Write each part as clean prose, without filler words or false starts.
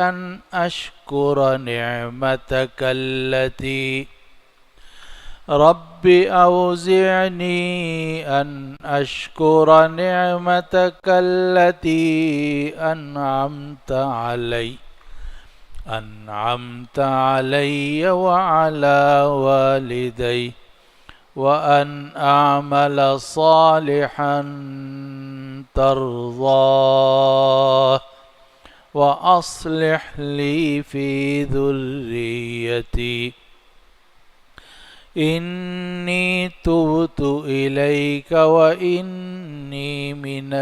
أن أشكر نعمتك التي رب أوزعني أن أشكر نعمتك التي أنعمت علي وعلى والدي وأن أعمل صالحا ترضاه وأصلح لي في ذريتي إني تبت إليك وإني من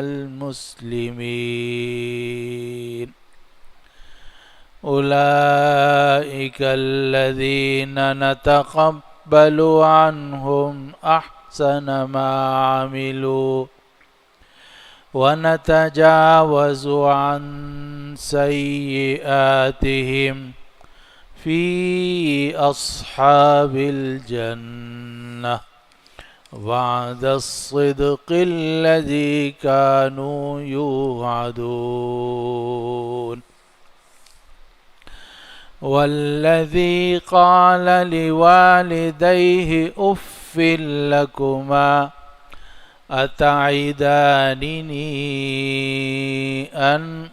المسلمين أولئك الذين نتقبل عنهم أحسن ما عملوا ونتجاوز عن سيئاتهم في أصحاب الجنة وعد الصدق الذي كانوا يوعدون والذي قال لوالديه أف لكما أتعدانني أن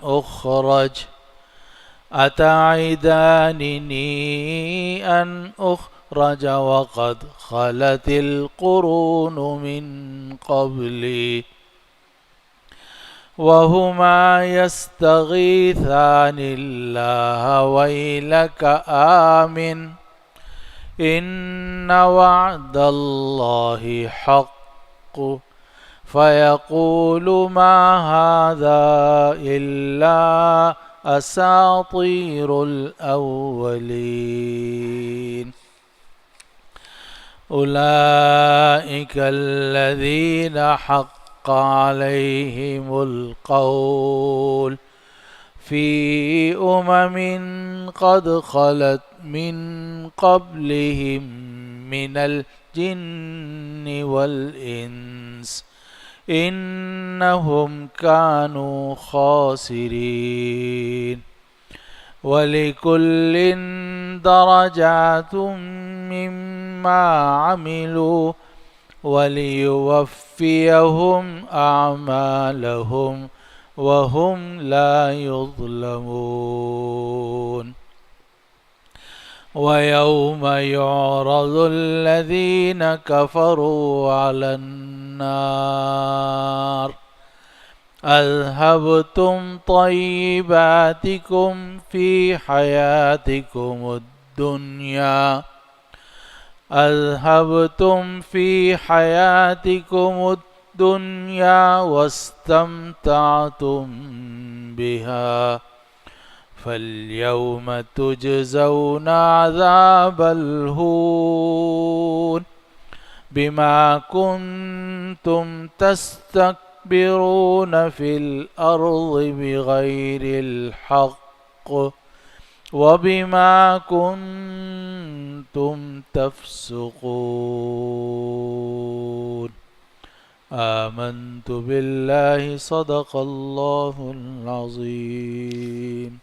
أخرج وقد خلت القرون من قبلي وهما يستغيثان الله ويلك آمن إن وعد الله حق فيقول ما هذا إلا أساطير الأولين أولئك الذين حق عليهم القول في قد خلت من قبلهم من الجن والإنس إنهم كانوا خاسرين ولكل درجات مما عملوا وليوفيهم أعمالهم وهم لا يظلمون ويوم يعرض الذين كفروا على النار أذهبتم طيباتكم في حياتكم الدنيا واستمتعتم بها فاليوم تجزون عذاب الهون بما كنتم تستكبرون في الأرض بغير الحق وبما كنتم تفسقون آمنت بالله صدق الله العظيم.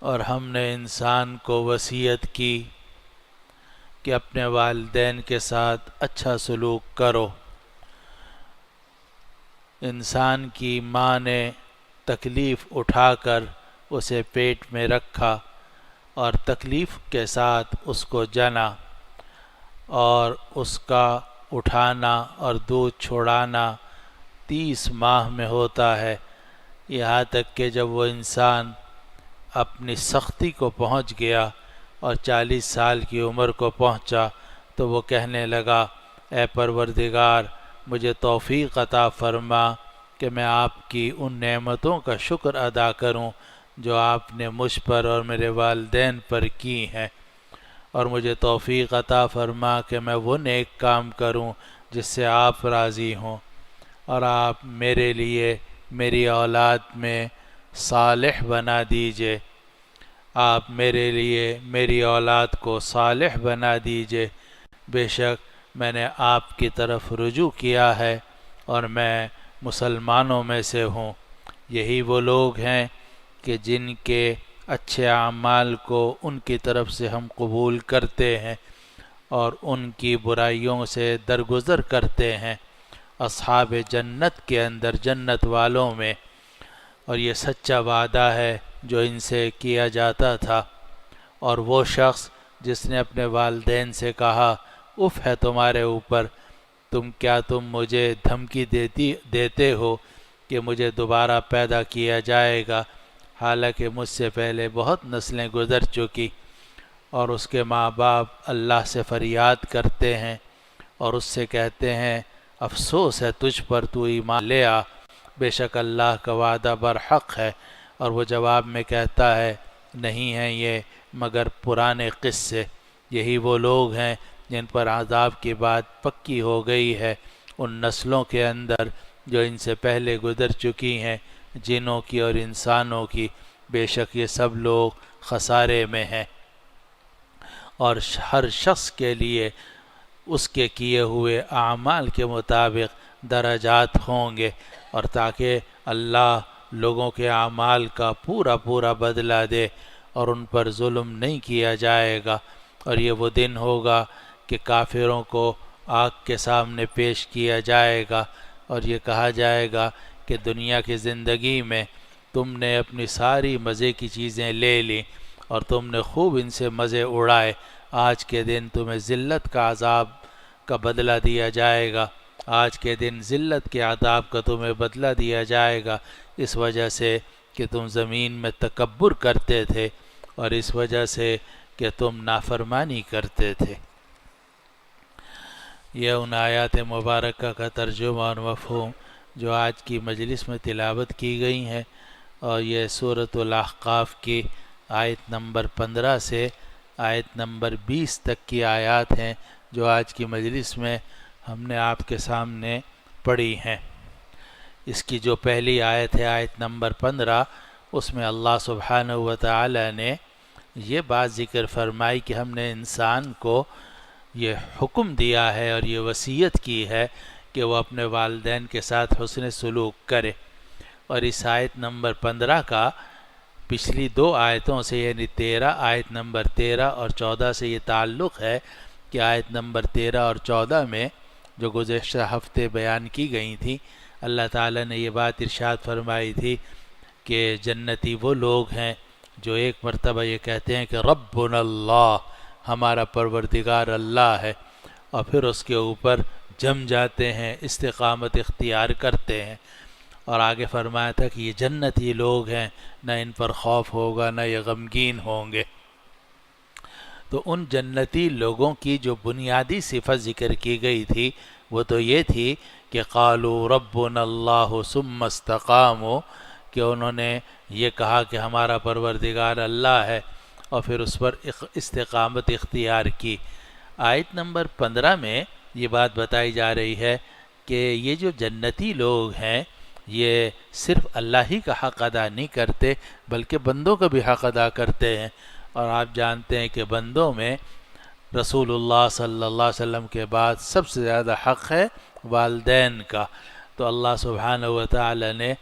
اور ہم نے انسان کو وصیت کی کہ اپنے والدین کے ساتھ اچھا سلوک کرو. انسان کی ماں نے تکلیف اٹھا کر اسے پیٹ میں رکھا اور تکلیف کے ساتھ اس کو جنا، اور اس کا اٹھانا اور دودھ چھوڑانا 30 ماہ میں ہوتا ہے، یہاں تک کہ جب وہ انسان اپنی سختی کو پہنچ گیا اور 40 سال کی عمر کو پہنچا تو وہ کہنے لگا اے پروردگار مجھے توفیق عطا فرما کہ میں آپ کی ان نعمتوں کا شکر ادا کروں جو آپ نے مجھ پر اور میرے والدین پر کی ہیں، اور مجھے توفیق عطا فرما کہ میں وہ نیک کام کروں جس سے آپ راضی ہوں، اور آپ میرے لیے میری اولاد میں صالح بنا دیجئے، آپ میرے لیے میری اولاد کو صالح بنا دیجئے. بے شک میں نے آپ کی طرف رجوع کیا ہے اور میں مسلمانوں میں سے ہوں۔ یہی وہ لوگ ہیں کہ جن کے اچھے اعمال کو ان کی طرف سے ہم قبول کرتے ہیں اور ان کی برائیوں سے درگزر کرتے ہیں، اصحاب جنت کے اندر، جنت والوں میں۔ اور یہ سچا وعدہ ہے جو ان سے کیا جاتا تھا۔ اور وہ شخص جس نے اپنے والدین سے کہا اف ہے تمہارے اوپر، تم مجھے دھمکی دیتے ہو کہ مجھے دوبارہ پیدا کیا جائے گا، حالانکہ مجھ سے پہلے بہت نسلیں گزر چکی۔ اور اس کے ماں باپ اللہ سے فریاد کرتے ہیں اور اس سے کہتے ہیں افسوس ہے تجھ پر، تو ایمان لے آ، بے شک اللہ کا وعدہ برحق ہے۔ اور وہ جواب میں کہتا ہے نہیں ہیں یہ مگر پرانے قصے۔ یہی وہ لوگ ہیں جن پر عذاب کی بات پکی ہو گئی ہے ان نسلوں کے اندر جو ان سے پہلے گزر چکی ہیں، جنوں کی اور انسانوں کی، بے شک یہ سب لوگ خسارے میں ہیں۔ اور ہر شخص کے لیے اس کے کیے ہوئے اعمال کے مطابق درجات ہوں گے، اور تاکہ اللہ لوگوں کے اعمال کا پورا بدلہ دے اور ان پر ظلم نہیں کیا جائے گا۔ اور یہ وہ دن ہوگا کہ کافروں کو آگ کے سامنے پیش کیا جائے گا اور یہ کہا جائے گا کہ دنیا کی زندگی میں تم نے اپنی ساری مزے کی چیزیں لے لیں اور تم نے خوب ان سے مزے اڑائے، آج کے دن تمہیں ذلت کا عذاب کا بدلہ دیا جائے گا، آج کے دن ذلت کے عذاب کا تمہیں بدلہ دیا جائے گا، اس وجہ سے کہ تم زمین میں تکبر کرتے تھے اور اس وجہ سے کہ تم نافرمانی کرتے تھے۔ یہ ان آیات مبارکہ کا ترجمہ اور مفہوم جو آج کی مجلس میں تلاوت کی گئی ہیں، اور یہ سورۃ الاحقاف کی آیت نمبر 15 سے آیت نمبر 20 تک کی آیات ہیں جو آج کی مجلس میں ہم نے آپ کے سامنے پڑھی ہیں۔ اس کی جو پہلی آیت ہے آیت نمبر 15، اس میں اللہ سبحانہ و تعالی نے یہ بات ذکر فرمائی کہ ہم نے انسان کو یہ حکم دیا ہے اور یہ وصیت کی ہے کہ وہ اپنے والدین کے ساتھ حسن سلوک کرے۔ اور اس آیت نمبر 15 کا پچھلی دو آیتوں سے یعنی آیت نمبر 13 اور 14 سے یہ تعلق ہے کہ آیت نمبر 13 اور 14 میں جو گزشتہ ہفتے بیان کی گئی تھی، اللہ تعالیٰ نے یہ بات ارشاد فرمائی تھی کہ جنتی وہ لوگ ہیں جو ایک مرتبہ یہ کہتے ہیں کہ ربنا اللہ، ہمارا پروردگار اللہ ہے، اور پھر اس کے اوپر جم جاتے ہیں، استقامت اختیار کرتے ہیں۔ اور آگے فرمایا تھا کہ یہ جنتی لوگ ہیں، نہ ان پر خوف ہوگا نہ یہ غمگین ہوں گے۔ تو ان جنتی لوگوں کی جو بنیادی صفت ذکر کی گئی تھی وہ تو یہ تھی کہ قالوا ربنا اللہ ثم استقاموا، کہ انہوں نے یہ کہا کہ ہمارا پروردگار اللہ ہے اور پھر اس پر استقامت اختیار کی۔ آیت نمبر 15 میں یہ بات بتائی جا رہی ہے کہ یہ جو جنتی لوگ ہیں یہ صرف اللہ ہی کا حق ادا نہیں کرتے بلکہ بندوں کا بھی حق ادا کرتے ہیں۔ اور آپ جانتے ہیں کہ بندوں میں رسول اللہ صلی اللہ علیہ وسلم کے بعد سب سے زیادہ حق ہے والدین کا۔ تو اللہ سبحانہ و تعالی نے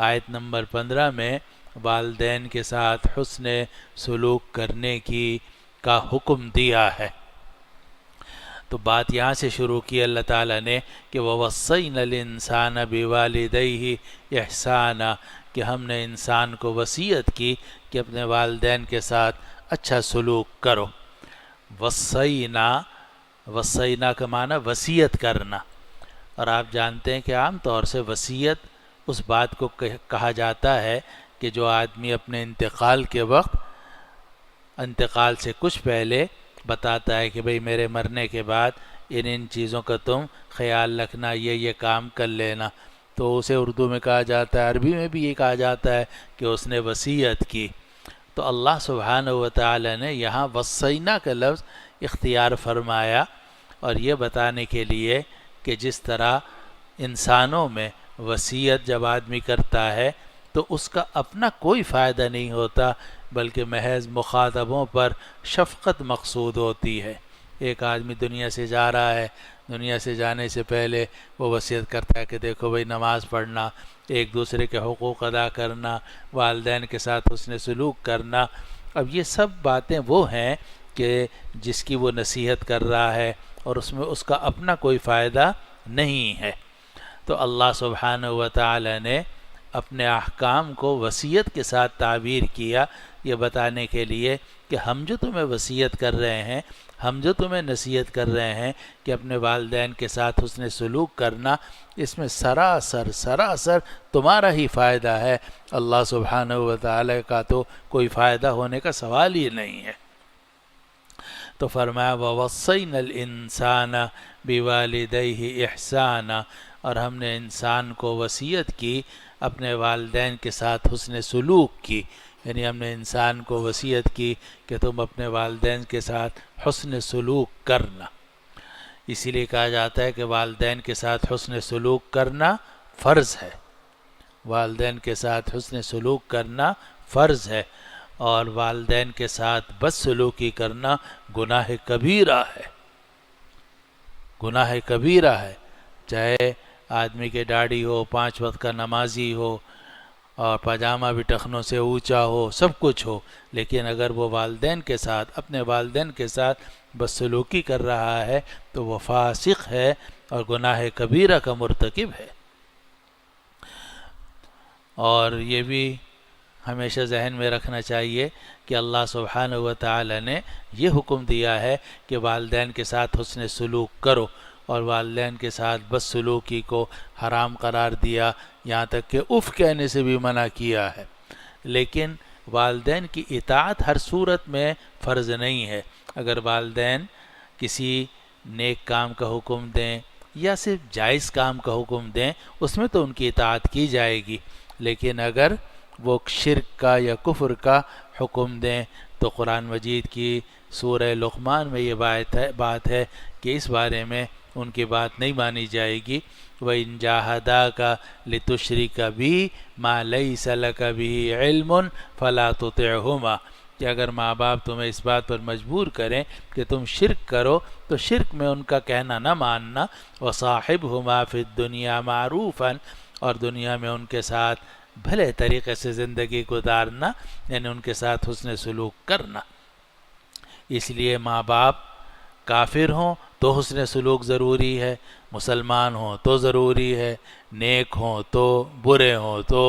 آیت نمبر 15 میں والدین کے ساتھ حسن سلوک کرنے کا حکم دیا ہے۔ تو بات یہاں سے شروع کی اللہ تعالیٰ نے کہ وَوَصَّيْنَا الْإِنسَانَ بِوَالِدَيْهِ إِحْسَانًا، کہ ہم نے انسان کو وصیت کی کہ اپنے والدین کے ساتھ اچھا سلوک کرو۔ وصینا کا معنی وصیت کرنا، اور آپ جانتے ہیں کہ عام طور سے وصیت اس بات کو کہا جاتا ہے کہ جو آدمی اپنے انتقال کے وقت، انتقال سے کچھ پہلے بتاتا ہے کہ بھئی میرے مرنے کے بعد ان چیزوں کا تم خیال رکھنا، یہ کام کر لینا، تو اسے اردو میں کہا جاتا ہے، عربی میں بھی یہ کہا جاتا ہے کہ اس نے وصیت کی۔ تو اللہ سبحانہ و تعالی نے یہاں وصینا کا لفظ اختیار فرمایا، اور یہ بتانے کے لیے کہ جس طرح انسانوں میں وصیت جب آدمی کرتا ہے تو اس کا اپنا کوئی فائدہ نہیں ہوتا بلکہ محض مخاطبوں پر شفقت مقصود ہوتی ہے۔ ایک آدمی دنیا سے جا رہا ہے، دنیا سے جانے سے پہلے وہ وصیت کرتا ہے کہ دیکھو بھائی، نماز پڑھنا، ایک دوسرے کے حقوق ادا کرنا، والدین کے ساتھ حسن سلوک کرنا. اب یہ سب باتیں وہ ہیں کہ جس کی وہ نصیحت کر رہا ہے اور اس میں اس کا اپنا کوئی فائدہ نہیں ہے. تو اللہ سبحانہ و تعالی نے اپنے احکام کو وصیت کے ساتھ تعبیر کیا، یہ بتانے کے لیے کہ ہم جو تمہیں وصیت کر رہے ہیں، ہم جو تمہیں نصیحت کر رہے ہیں کہ اپنے والدین کے ساتھ حسن سلوک کرنا، اس میں سراسر تمہارا ہی فائدہ ہے. اللہ سبحانہ و تعالی کا تو کوئی فائدہ ہونے کا سوال ہی نہیں ہے. تو فرمایا وَوَصَّيْنَا الْإِنسَانَ بِوَالِدَيْهِ إِحْسَانًا، اور ہم نے انسان کو وصیت کی اپنے والدین کے ساتھ حسن سلوک کی. یعنی ہم نے انسان کو وصیت کی کہ تم اپنے والدین کے ساتھ حسن سلوک کرنا. اسی لیے کہا جاتا ہے کہ والدین کے ساتھ حسن سلوک کرنا فرض ہے. والدین کے ساتھ حسن سلوک کرنا فرض ہے، اور والدین کے ساتھ بدسلوکی کرنا گناہ کبیرہ ہے. گناہ کبیرہ ہے. چاہے آدمی کے داڑھی ہو، 5 وقت کا نمازی ہو، اور پاجامہ بھی ٹخنوں سے اونچا ہو، سب کچھ ہو، لیکن اگر وہ والدین کے ساتھ، اپنے والدین کے ساتھ بدسلوکی کر رہا ہے تو وہ فاسق ہے اور گناہ کبیرہ کا مرتکب ہے. اور یہ بھی ہمیشہ ذہن میں رکھنا چاہیے کہ اللہ سبحانہ و تعالی نے یہ حکم دیا ہے کہ والدین کے ساتھ حسن سلوک کرو، اور والدین کے ساتھ بدسلوکی کو حرام قرار دیا، یہاں تک کہ اف کہنے سے بھی منع کیا ہے. لیکن والدین کی اطاعت ہر صورت میں فرض نہیں ہے. اگر والدین کسی نیک کام کا حکم دیں یا صرف جائز کام کا حکم دیں، اس میں تو ان کی اطاعت کی جائے گی. لیکن اگر وہ شرک کا یا کفر کا حکم دیں تو قرآن مجید کی سورہ لقمان میں یہ بات ہے کہ اس بارے میں ان کی بات نہیں مانی جائے گی. وَإِن جَاهَدَاكَ لِتُشْرِكَ بِي مَا لَيْسَ لَكَ بِهِ عِلْمٌ فَلَا تُطِعْهُمَا، کہ اگر ماں باپ تمہیں اس بات پر مجبور کریں کہ تم شرک کرو تو شرک میں ان کا کہنا نہ ماننا. وَصَاحِبْهُمَا فِي الدُّنْيَا مَعْرُوفًا، اور دنیا میں ان کے ساتھ بھلے طریقے سے زندگی گزارنا، یعنی ان کے ساتھ حسن سلوک کرنا. اس لیے ماں باپ کافر ہوں تو حسن سلوک ضروری ہے، مسلمان ہوں تو ضروری ہے، نیک ہوں تو، برے ہوں تو.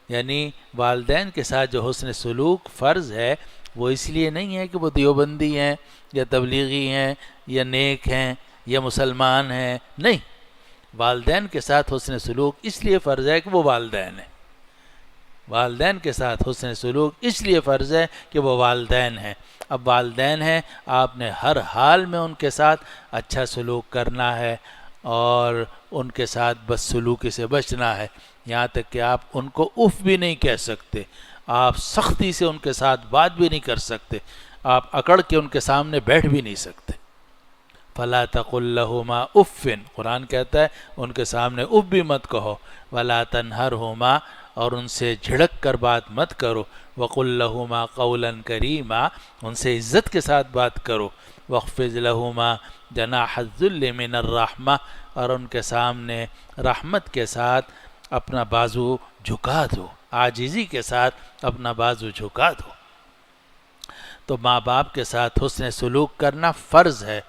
یعنی والدین کے ساتھ جو حسن سلوک فرض ہے وہ اس لیے نہیں ہے کہ وہ دیوبندی ہیں یا تبلیغی ہیں یا نیک ہیں یا مسلمان ہیں، نہیں. والدین کے ساتھ حسن سلوک اس لیے فرض ہے کہ وہ والدین ہیں. والدین کے ساتھ حسن سلوک اس لیے فرض ہے کہ وہ والدین ہیں. اب والدین ہیں، آپ نے ہر حال میں ان کے ساتھ اچھا سلوک کرنا ہے اور ان کے ساتھ بدسلوکی سے بچنا ہے. یہاں تک کہ آپ ان کو اف بھی نہیں کہہ سکتے، آپ سختی سے ان کے ساتھ بات بھی نہیں کر سکتے، آپ اکڑ کے ان کے سامنے بیٹھ بھی نہیں سکتے. فَلَا تَقُلْ لَهُمَا اُفٍّ، قرآن کہتا ہے ان کے سامنے اف بھی مت کہو. وَلَا تَنْهَرْهُمَا، اور ان سے جھڑک کر بات مت کرو. وَقُلْ لَهُمَا قَوْلًا كَرِيمًا، ان سے عزت کے ساتھ بات کرو. وَاخْفِضْ لَهُمَا جَنَاحَ الذُّلِّ مِنَ الرَّحْمَةِ، اور ان کے سامنے رحمت کے ساتھ اپنا بازو جھکا دو، عاجزی کے ساتھ اپنا بازو جھکا دو. تو ماں باپ کے ساتھ حسن سلوک کرنا فرض ہے،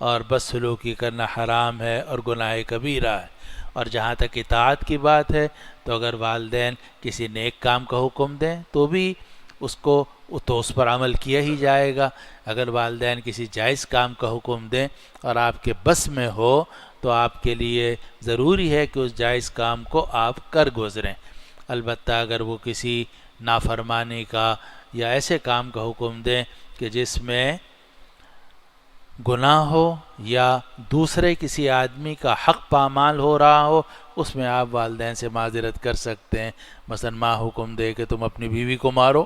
اور بدسلوکی کرنا حرام ہے اور گناہ کبیرہ ہے. اور جہاں تک اطاعت کی بات ہے تو اگر والدین کسی نیک کام کا حکم دیں تو بھی اس پر عمل کیا ہی جائے گا. اگر والدین کسی جائز کام کا حکم دیں اور آپ کے بس میں ہو تو آپ کے لیے ضروری ہے کہ اس جائز کام کو آپ کر گزریں. البتہ اگر وہ کسی نافرمانی کا یا ایسے کام کا حکم دیں کہ جس میں گناہ ہو یا دوسرے کسی آدمی کا حق پامال ہو رہا ہو، اس میں آپ والدین سے معذرت کر سکتے ہیں. مثلا ماں حکم دے کہ تم اپنی بیوی کو مارو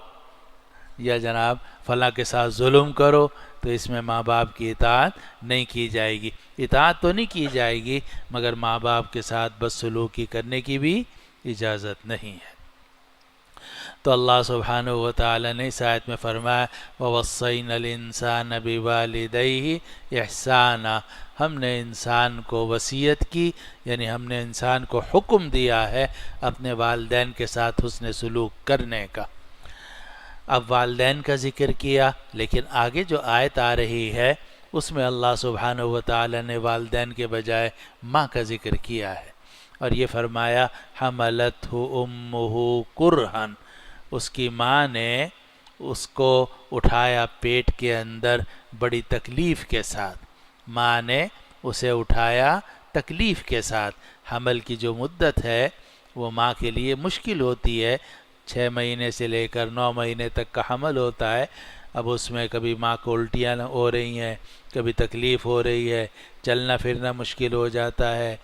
یا جناب فلاں کے ساتھ ظلم کرو، تو اس میں ماں باپ کی اطاعت نہیں کی جائے گی. اطاعت تو نہیں کی جائے گی مگر ماں باپ کے ساتھ بدسلوکی کرنے کی بھی اجازت نہیں ہے. تو اللہ سبحانہ و تعالی نے اس آیت میں فرمایا وَوَصَّيْنَا الْإِنسَانَ بِوَالِدَيْهِ إِحْسَانًا، ہم نے انسان کو وصیت کی، یعنی ہم نے انسان کو حکم دیا ہے اپنے والدین کے ساتھ حسن سلوک کرنے کا۔ اب والدین کا ذکر کیا، لیکن آگے جو آیت آ رہی ہے اس میں اللہ سبحانہ و تعالی نے والدین کے بجائے ماں کا ذکر کیا ہے، اور یہ فرمایا حملتہ امہ کرہن، اس کی ماں نے اس کو اٹھایا پیٹ کے اندر بڑی تکلیف کے ساتھ، ماں نے اسے اٹھایا تکلیف کے ساتھ۔ حمل کی جو مدت ہے وہ ماں کے لیے مشکل ہوتی ہے، 6 مہینے سے لے کر 9 مہینے تک کا حمل ہوتا ہے۔ اب اس میں کبھی ماں کو الٹیاں ہو رہی ہیں، کبھی تکلیف ہو رہی ہے، چلنا پھرنا مشکل ہو جاتا ہے،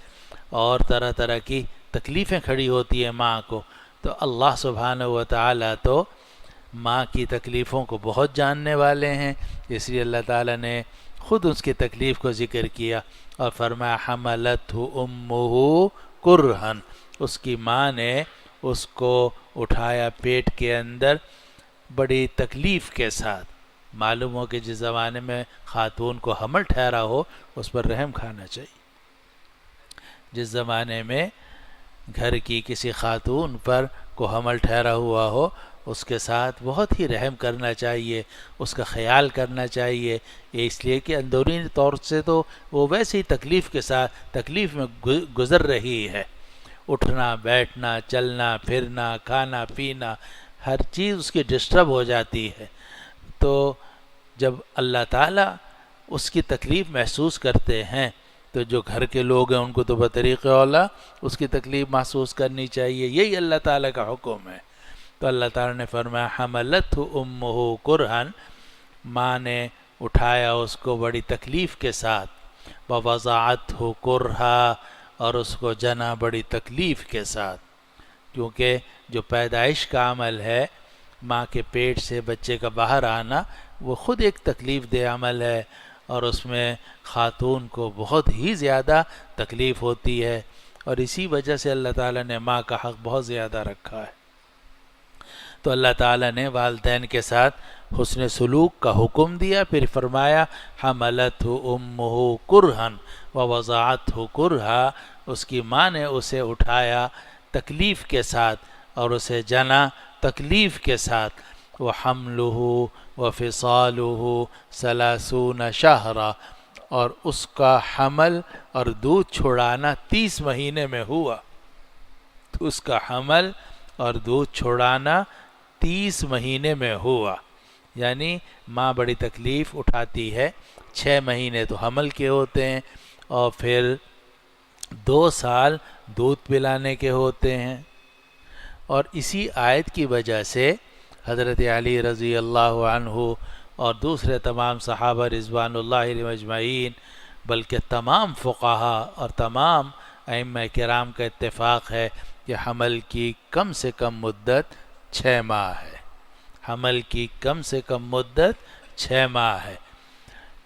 اور طرح طرح کی تکلیفیں کھڑی ہوتی ہیں ماں کو۔ تو اللہ سبحانہ و تعالی تو ماں کی تکلیفوں کو بہت جاننے والے ہیں، اس لیے اللہ تعالیٰ نے خود اس کی تکلیف کو ذکر کیا اور فرمایا حملتہ امہ کرہن، اس کی ماں نے اس کو اٹھایا پیٹ کے اندر بڑی تکلیف کے ساتھ۔ معلوم ہو کہ جس زمانے میں خاتون کو حمل ٹھہرا ہو اس پر رحم کھانا چاہیے، جس زمانے میں گھر کی کسی خاتون پر کو حمل ٹھہرا ہوا ہو اس کے ساتھ بہت ہی رحم کرنا چاہیے، اس کا خیال کرنا چاہیے، یہ اس لیے کہ اندرونی طور سے تو وہ ویسے ہی تکلیف کے ساتھ تکلیف میں گزر رہی ہے، اٹھنا بیٹھنا چلنا پھرنا کھانا پینا ہر چیز اس کی ڈسٹرب ہو جاتی ہے۔ تو جب اللہ تعالیٰ اس کی تکلیف محسوس کرتے ہیں تو جو گھر کے لوگ ہیں ان کو تو بطریق اولا اس کی تکلیف محسوس کرنی چاہیے، یہی اللہ تعالیٰ کا حکم ہے۔ تو اللہ تعالیٰ نے فرمایا حملتہ امہ کرہن، ماں نے اٹھایا اس کو بڑی تکلیف کے ساتھ، ووضعتہ کرہا، اور اس کو جنا بڑی تکلیف کے ساتھ، کیونکہ جو پیدائش کا عمل ہے ماں کے پیٹ سے بچے کا باہر آنا وہ خود ایک تکلیف دہ عمل ہے، اور اس میں خاتون کو بہت ہی زیادہ تکلیف ہوتی ہے، اور اسی وجہ سے اللہ تعالیٰ نے ماں کا حق بہت زیادہ رکھا ہے۔ تو اللہ تعالیٰ نے والدین کے ساتھ حسن سلوک کا حکم دیا، پھر فرمایا حملتہ امہ کرہن ووضعتہ کرہا، اس کی ماں نے اسے اٹھایا تکلیف کے ساتھ اور اسے جنا تکلیف کے ساتھ، وحملہ وفصالہ 30 شہرا، اور اس کا حمل اور دودھ چھڑانا 30 مہینے میں ہوا، تو اس کا حمل اور دودھ چھڑانا 30 مہینے میں ہوا، یعنی ماں بڑی تکلیف اٹھاتی ہے، 6 مہینے تو حمل کے ہوتے ہیں اور پھر 2 سال دودھ پلانے کے ہوتے ہیں۔ اور اسی آیت کی وجہ سے حضرت علی رضی اللہ عنہ اور دوسرے تمام صحابہ رضوان اللہ علیہم اجمعین، بلکہ تمام فقہا اور تمام ائمہ کرام کا اتفاق ہے کہ حمل کی کم سے کم مدت 6 ماہ ہے، حمل کی کم سے کم مدت 6 ماہ ہے۔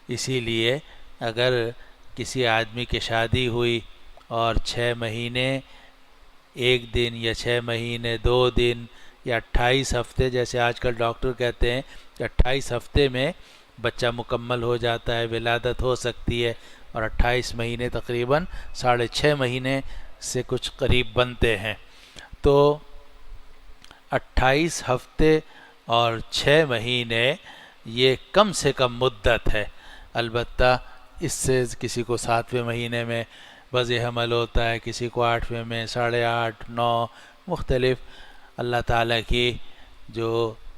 اسی لیے اگر کسی آدمی کی شادی ہوئی اور 6 مہینے 1 دن یا 6 مہینے 2 دن یا 28 ہفتے، جیسے آج کل ڈاکٹر کہتے ہیں کہ 28 ہفتے میں بچہ مکمل ہو جاتا ہے، ولادت ہو سکتی ہے، اور 28 مہینے تقریباً 6.5 مہینے سے کچھ قریب بنتے ہیں، تو 28 ہفتے اور 6 مہینے یہ کم سے کم مدت ہے۔ البتہ اس سے کسی کو 7ویں مہینے میں وضع حمل ہوتا ہے، کسی کو 8ویں میں، 8.5 9، مختلف اللہ تعالیٰ کی جو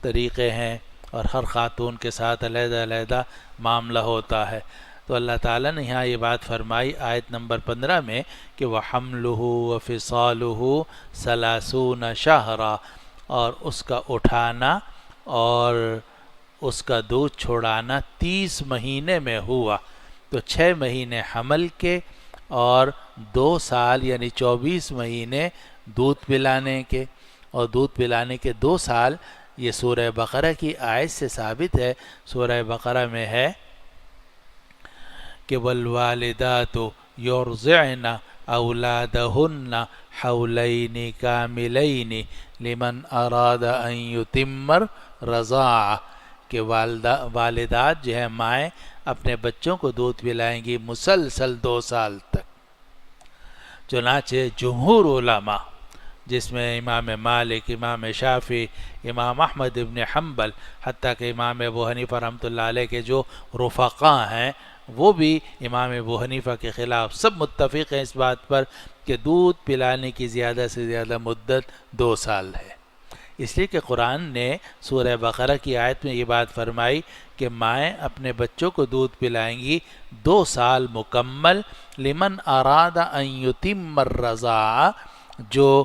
طریقے ہیں، اور ہر خاتون کے ساتھ علیحدہ علیحدہ معاملہ ہوتا ہے۔ تو اللہ تعالیٰ نے یہاں یہ بات فرمائی آیت نمبر 15 میں کہ وَحَمْلُهُ وَفِصَالُهُ 30 شَهْرًا، اور اس کا اٹھانا اور اس کا دودھ چھوڑانا 30 مہینے میں ہوا، تو 6 مہینے حمل کے اور 2 سال یعنی 24 مہینے دودھ پلانے کے، اور دودھ پلانے کے 2 سال یہ سورہ بقرہ کی آیت سے ثابت ہے۔ سورہ بقرہ میں ہے کہ وَالْوَالِدَاتُ يُرْضِعْنَ اولادہن حولین کاملین لمن اراد ان یتم الرضاعہ، کہ والدات جو ہیں مائیں اپنے بچوں کو دودھ پلائیں گی مسلسل 2 سال تک۔ چنانچہ جمہور علماء جس میں امام مالک، امام شافعی، امام احمد ابن حنبل، حتیٰ کہ امام ابو حنیفہ رحمۃ اللہ علیہ کے جو رفقاء ہیں وہ بھی امام ابو حنیفہ کے خلاف سب متفق ہیں اس بات پر کہ دودھ پلانے کی زیادہ سے زیادہ مدت 2 سال ہے۔ اس لیے کہ قرآن نے سورہ بقرہ کی آیت میں یہ بات فرمائی کہ مائیں اپنے بچوں کو دودھ پلائیں گی 2 سال مکمل، لمن اراد ان یتم الرضاعہ، جو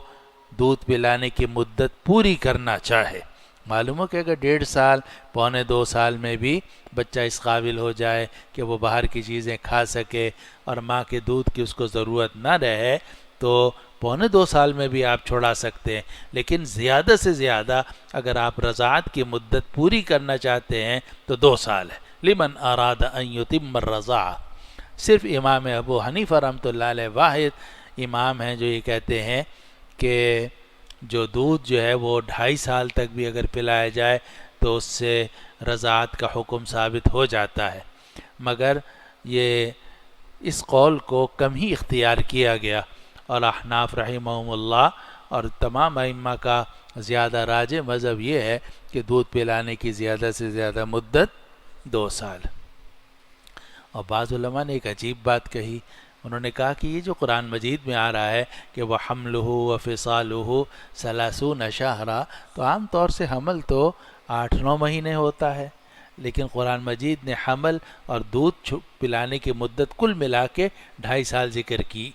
دودھ پلانے کی مدت پوری کرنا چاہے۔ معلوم ہو کہ اگر 1.5 سال، 1.25 سال میں بھی بچہ اس قابل ہو جائے کہ وہ باہر کی چیزیں کھا سکے اور ماں کے دودھ کی اس کو ضرورت نہ رہے تو 1.25 سال میں بھی آپ چھوڑا سکتے ہیں، لیکن زیادہ سے زیادہ اگر آپ رضاعت کی مدت پوری کرنا چاہتے ہیں تو 2 سال ہے۔ لمن اراد ان یتم الرضاعہ۔ صرف امام ابو حنیفہ رحمۃ اللہ علیہ واحد امام ہیں جو یہ کہتے ہیں کہ جو دودھ جو ہے وہ 2.5 سال تک بھی اگر پلایا جائے تو اس سے رضاعت کا حکم ثابت ہو جاتا ہے، مگر یہ اس قول کو کم ہی اختیار کیا گیا، اور احناف رحمہم اللہ اور تمام ائمہ کا زیادہ راجح مذہب یہ ہے کہ دودھ پلانے کی زیادہ سے زیادہ مدت 2 سال۔ اور بعض علماء نے ایک عجیب بات کہی، انہوں نے کہا کہ یہ جو قرآن مجید میں آ رہا ہے کہ وَحَمْلُهُ وَفِصَالُهُ 30 شہرا، تو عام طور سے حمل تو 8-9 مہینے ہوتا ہے، لیکن قرآن مجید نے حمل اور دودھ پلانے کی مدت کل ملا کے 2.5 سال ذکر کی،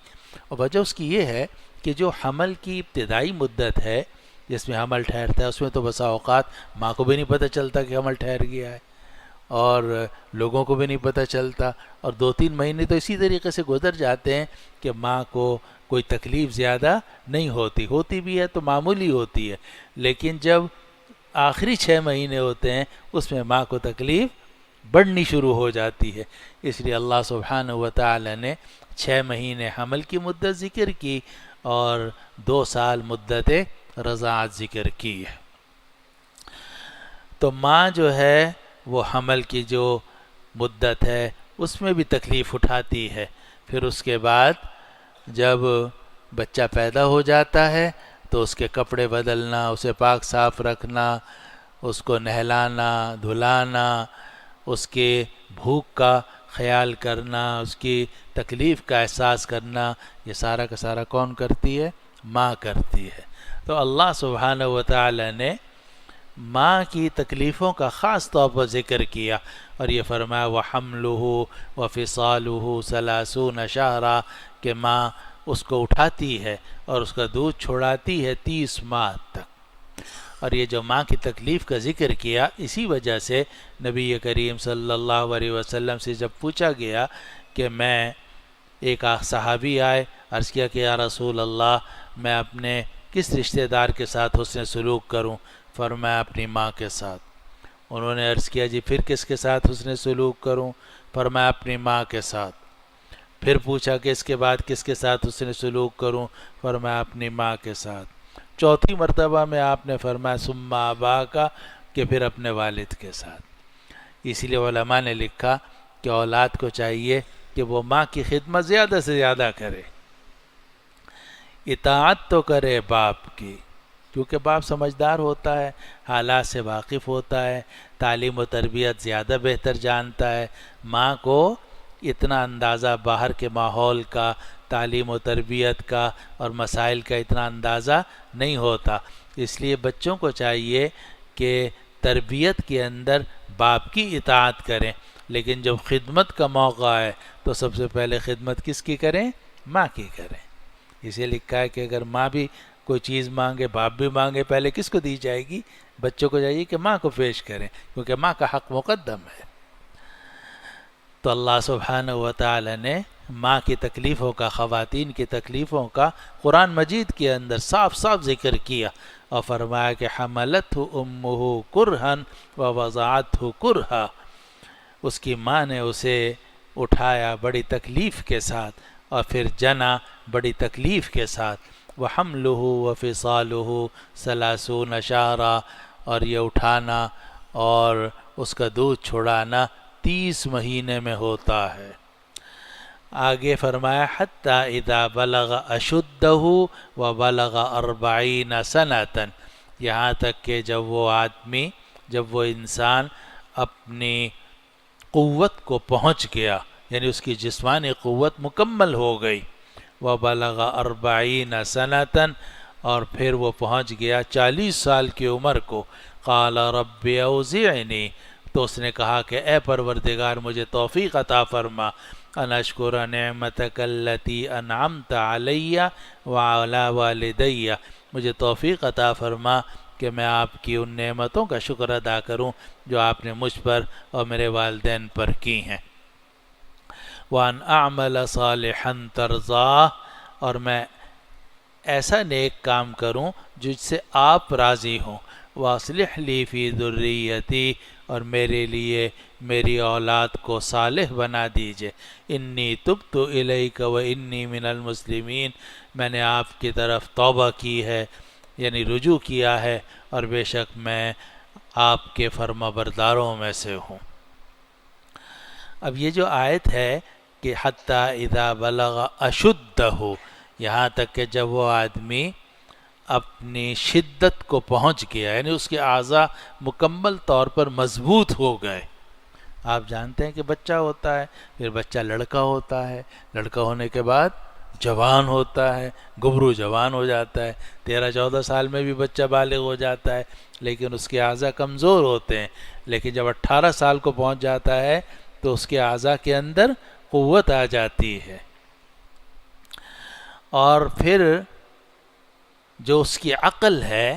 اور وجہ اس کی یہ ہے کہ جو حمل کی ابتدائی مدت ہے جس میں حمل ٹھہرتا ہے اس میں تو بسا اوقات ماں کو بھی نہیں پتہ چلتا کہ حمل ٹھہر گیا ہے، اور لوگوں کو بھی نہیں پتہ چلتا، اور 2-3 مہینے تو اسی طریقے سے گزر جاتے ہیں کہ ماں کو کوئی تکلیف زیادہ نہیں ہوتی بھی ہے تو معمولی ہوتی ہے، لیکن جب آخری 6 مہینے ہوتے ہیں اس میں ماں کو تکلیف بڑھنی شروع ہو جاتی ہے۔ اس لیے اللہ سبحانہ و تعالی نے 6 مہینے حمل کی مدت ذکر کی اور 2 سال مدت رضاعت ذکر کی ہے۔ تو ماں جو ہے وہ حمل کی جو مدت ہے اس میں بھی تکلیف اٹھاتی ہے، پھر اس کے بعد جب بچہ پیدا ہو جاتا ہے تو اس کے کپڑے بدلنا، اسے پاک صاف رکھنا، اس کو نہلانا دھلانا، اس کے بھوک کا خیال کرنا، اس کی تکلیف کا احساس کرنا، یہ سارا کا سارا کون کرتی ہے؟ ماں کرتی ہے۔ تو اللہ سبحانہ و تعالی نے ماں کی تکلیفوں کا خاص طور پر ذکر کیا اور یہ فرمایا وَحَمْلُهُ وَفِصَالُهُ 30 شہرا، کہ ماں اس کو اٹھاتی ہے اور اس کا دودھ چھوڑاتی ہے 30 ماہ تک۔ اور یہ جو ماں کی تکلیف کا ذکر کیا، اسی وجہ سے نبی کریم صلی اللہ علیہ وسلم سے جب پوچھا گیا کہ ایک صحابی آئے، عرض کیا کہ یا رسول اللہ میں اپنے کس رشتہ دار کے ساتھ حسن سلوک کروں؟ فرمایا اپنی ماں کے ساتھ۔ انہوں نے عرض کیا جی پھر کس کے ساتھ حسن سلوک کروں؟ فرمایا اپنی ماں کے ساتھ۔ پھر پوچھا کہ اس کے بعد کس کے ساتھ حسن سلوک کروں؟ فرمایا اپنی ماں کے ساتھ۔ چوتھی مرتبہ میں آپ نے فرمایا ثم اباک، کہ پھر اپنے والد کے ساتھ۔ اسی لیے علماء نے لکھا کہ اولاد کو چاہیے کہ وہ ماں کی خدمت زیادہ سے زیادہ کرے، اطاعت تو کرے باپ کی، کیونکہ باپ سمجھدار ہوتا ہے، حالات سے واقف ہوتا ہے، تعلیم و تربیت زیادہ بہتر جانتا ہے۔ ماں کو اتنا اندازہ باہر کے ماحول کا، تعلیم و تربیت کا اور مسائل کا اتنا اندازہ نہیں ہوتا، اس لیے بچوں کو چاہیے کہ تربیت کے اندر باپ کی اطاعت کریں، لیکن جب خدمت کا موقع آئے تو سب سے پہلے خدمت کس کی کریں؟ ماں کی کریں۔ اسے لکھا ہے کہ اگر ماں بھی کوئی چیز مانگے، باپ بھی مانگے، پہلے کس کو دی جائے گی؟ بچوں کو چاہیے کہ ماں کو پیش کریں، کیونکہ ماں کا حق مقدم ہے۔ تو اللہ سبحانہ و تعالی نے ماں کی تکلیفوں کا، خواتین کی تکلیفوں کا قرآن مجید کے اندر صاف صاف ذکر کیا اور فرمایا کہ حملتہ امہ کرہا ووضعتہ کرہا، اس کی ماں نے اسے اٹھایا بڑی تکلیف کے ساتھ اور پھر جنا بڑی تکلیف کے ساتھ، وحملہ وفصالہ ثلاثون شہرا، اور یہ اٹھانا اور اس کا دودھ چھڑانا 30 مہینے میں ہوتا ہے۔ آگے فرمایا حتی اذا بلغ اشدہ وبلغ 40 سنۃ، یہاں تک کہ جب وہ انسان اپنی قوت کو پہنچ گیا، یعنی اس کی جسمانی قوت مکمل ہو گئی، وبلغ 40 سنۃ، اور پھر وہ پہنچ گیا 40 سال کی عمر کو، قال رب اوزعنی، تو اس نے کہا کہ اے پروردگار مجھے توفیق عطا فرما، ان اشکر نعمتک التی انعمت علی وعلی والدی، مجھے توفیق عطا فرما کہ میں آپ کی ان نعمتوں کا شکر ادا کروں جو آپ نے مجھ پر اور میرے والدین پر کی ہیں، وان اعمل صالحا ترضاہ، اور میں ایسا نیک کام کروں جس سے آپ راضی ہوں، واصلح لی فی ذریتی، اور میرے لیے میری اولاد کو صالح بنا دیجئے، انی تبت الیک و انی من المسلمین، میں نے آپ کی طرف توبہ کی ہے، یعنی رجوع کیا ہے، اور بے شک میں آپ کے فرما برداروں میں سے ہوں۔ اب یہ جو آیت ہے کہ حتی اذا بلغ اشدہ، یہاں تک کہ جب وہ آدمی اپنی شدت کو پہنچ گیا، یعنی اس کے اعضاء مکمل طور پر مضبوط ہو گئے۔ آپ جانتے ہیں کہ بچہ ہوتا ہے، پھر بچہ لڑکا ہوتا ہے، لڑکا ہونے کے بعد جوان ہوتا ہے، گبرو جوان ہو جاتا ہے، 13-14 سال میں بھی بچہ بالغ ہو جاتا ہے، لیکن اس کے اعضاء کمزور ہوتے ہیں، لیکن جب 18 سال کو پہنچ جاتا ہے تو اس کے اعضاء کے اندر قوت آ جاتی ہے، اور پھر جو اس کی عقل ہے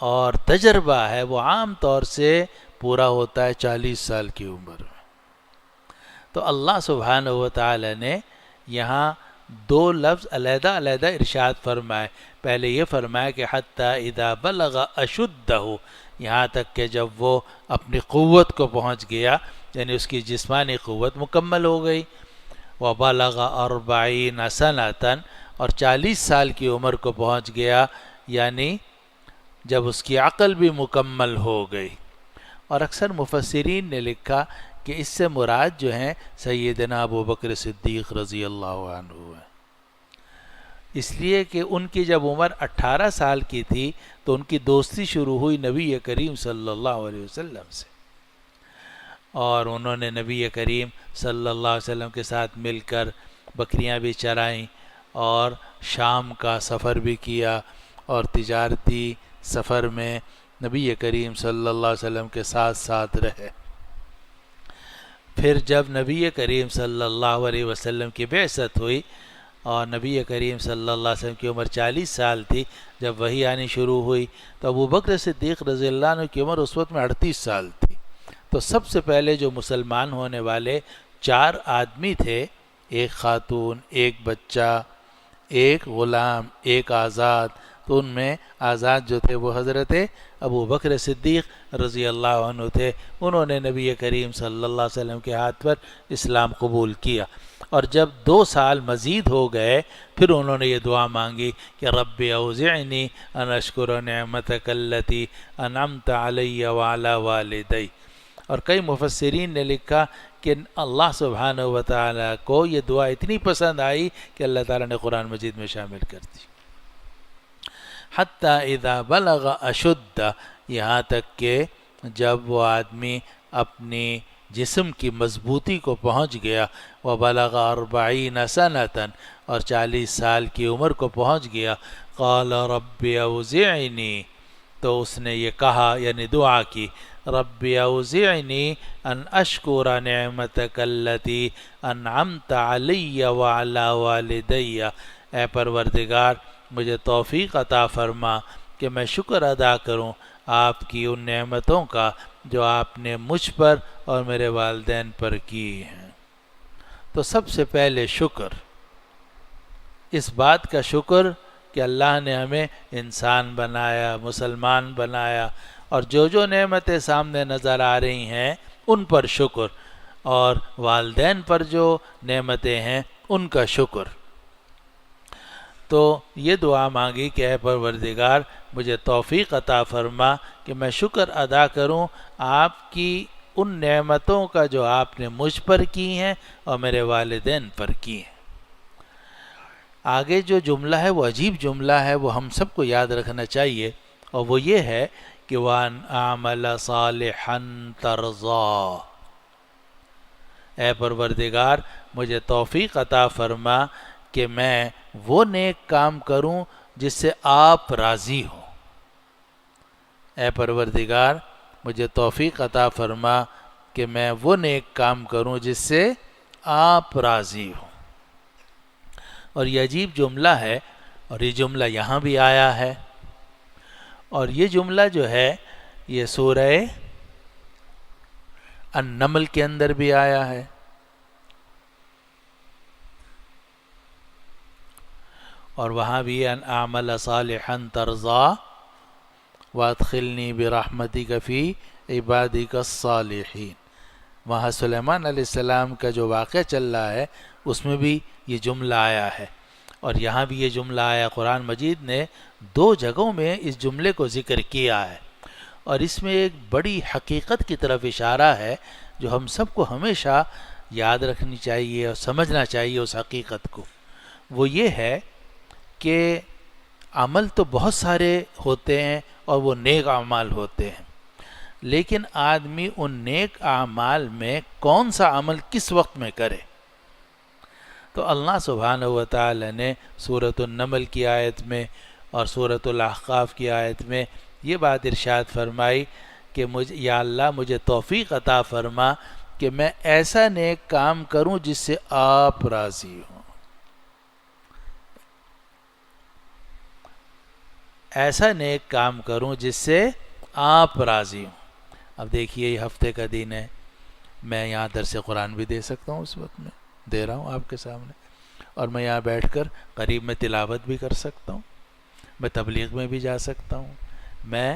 اور تجربہ ہے وہ عام طور سے پورا ہوتا ہے 40 سال کی عمر میں۔ تو اللہ سبحانہ و تعالی نے یہاں 2 لفظ علیحدہ علیحدہ ارشاد فرمائے، پہلے یہ فرمایا کہ حتی اذا بلغ اشدہ، یہاں تک کہ جب وہ اپنی قوت کو پہنچ گیا، یعنی اس کی جسمانی قوت مکمل ہو گئی، وبلغ 40 سنۃ، اور 40 سال کی عمر کو پہنچ گیا، یعنی جب اس کی عقل بھی مکمل ہو گئی۔ اور اکثر مفسرین نے لکھا کہ اس سے مراد جو ہیں سیدنا ابو بکر صدیق رضی اللہ عنہ ہے، اس لیے کہ ان کی جب عمر 18 سال کی تھی تو ان کی دوستی شروع ہوئی نبی کریم صلی اللہ علیہ وسلم سے، اور انہوں نے نبی کریم صلی اللہ علیہ وسلم کے ساتھ مل کر بکریاں بھی چرائیں اور شام کا سفر بھی کیا، اور تجارتی سفر میں نبی کریم صلی اللہ علیہ وسلم کے ساتھ ساتھ رہے۔ پھر جب نبی کریم صلی اللہ علیہ وسلم کی بعثت ہوئی اور نبی کریم صلی اللہ علیہ وسلم کی عمر 40 سال تھی، جب وحی آنی شروع ہوئی تو ابو بکر صدیق رضی اللہ عنہ کی عمر اس وقت میں 38 سال تھی۔ تو سب سے پہلے جو مسلمان ہونے والے 4 آدمی تھے، ایک خاتون، ایک بچہ، ایک غلام، ایک آزاد، تو ان میں آزاد جو تھے وہ حضرت ابو بکر صدیق رضی اللہ عنہ تھے، انہوں نے نبی کریم صلی اللہ علیہ وسلم کے ہاتھ پر اسلام قبول کیا، اور جب 2 سال مزید ہو گئے پھر انہوں نے یہ دعا مانگی کہ رب اوزعنی ان اشکر نعمتک التی انعمت علی وعلی والدی۔ اور کئی مفسرین نے لکھا کہ اللہ سبحانہ و تعالیٰ کو یہ دعا اتنی پسند آئی کہ اللہ تعالیٰ نے قرآن مجید میں شامل کر دی۔ حتی اذا بلغ اشدہ، یہاں تک کہ جب وہ آدمی اپنی جسم کی مضبوطی کو پہنچ گیا، وبلغ 40 سنۃ، اور 40 سال کی عمر کو پہنچ گیا، قال رب اوزعنی، تو اس نے یہ کہا یعنی دعا کی، رب اوزعنی ان اشکر نعمتک التی انعمت علی وعلی والدی، اے پروردگار مجھے توفیق عطا فرما کہ میں شکر ادا کروں آپ کی ان نعمتوں کا جو آپ نے مجھ پر اور میرے والدین پر کی ہیں۔ تو سب سے پہلے شکر، اس بات کا شکر کہ اللہ نے ہمیں انسان بنایا، مسلمان بنایا، اور جو نعمتیں سامنے نظر آ رہی ہیں ان پر شکر، اور والدین پر جو نعمتیں ہیں ان کا شکر۔ تو یہ دعا مانگی کہ اے پروردگار مجھے توفیق عطا فرما کہ میں شکر ادا کروں آپ کی ان نعمتوں کا جو آپ نے مجھ پر کی ہیں اور میرے والدین پر کی ہیں۔ آگے جو جملہ ہے وہ عجیب جملہ ہے، وہ ہم سب کو یاد رکھنا چاہیے، اور وہ یہ ہے کہ وَأَنْ أَعْمَلَ صَالِحًا تَرْضَىٰ، اے پروردگار مجھے توفیق عطا فرما کہ میں وہ نیک کام کروں جس سے آپ راضی ہو۔ اے پروردگار مجھے توفیق عطا فرما کہ میں وہ نیک کام کروں جس سے آپ راضی ہو۔ اور یہ عجیب جملہ ہے، اور یہ جملہ یہاں بھی آیا ہے، اور یہ جملہ جو ہے یہ سورہ النمل کے اندر بھی آیا ہے، اور وہاں بھی ان اعمل صالحا ترضا وادخلنی برحمتک فی عبادک الصالحین۔ وہاں سلیمان علیہ السلام کا جو واقعہ چل رہا ہے اس میں بھی یہ جملہ آیا ہے، اور یہاں بھی یہ جملہ آیا۔ قرآن مجید نے 2 جگہوں میں اس جملے کو ذکر کیا ہے، اور اس میں ایک بڑی حقیقت کی طرف اشارہ ہے جو ہم سب کو ہمیشہ یاد رکھنی چاہیے اور سمجھنا چاہیے اس حقیقت کو۔ وہ یہ ہے کہ عمل تو بہت سارے ہوتے ہیں اور وہ نیک اعمال ہوتے ہیں، لیکن آدمی ان نیک اعمال میں کون سا عمل کس وقت میں کرے۔ تو اللہ سبحانہ و تعالی نے سورۃ النمل کی آیت میں اور سورۃ الاحقاف کی آیت میں یہ بات ارشاد فرمائی کہ یا اللہ مجھے توفیق عطا فرما کہ میں ایسا نیک کام کروں جس سے آپ راضی ہوں، ایسا نیک کام کروں جس سے آپ راضی ہوں۔ اب دیکھیے یہ ہفتے کا دن ہے، میں یہاں درس قرآن بھی دے سکتا ہوں، اس وقت میں دے رہا ہوں آپ کے سامنے، اور میں یہاں بیٹھ کر قریب میں تلاوت بھی کر سکتا ہوں، میں تبلیغ میں بھی جا سکتا ہوں، میں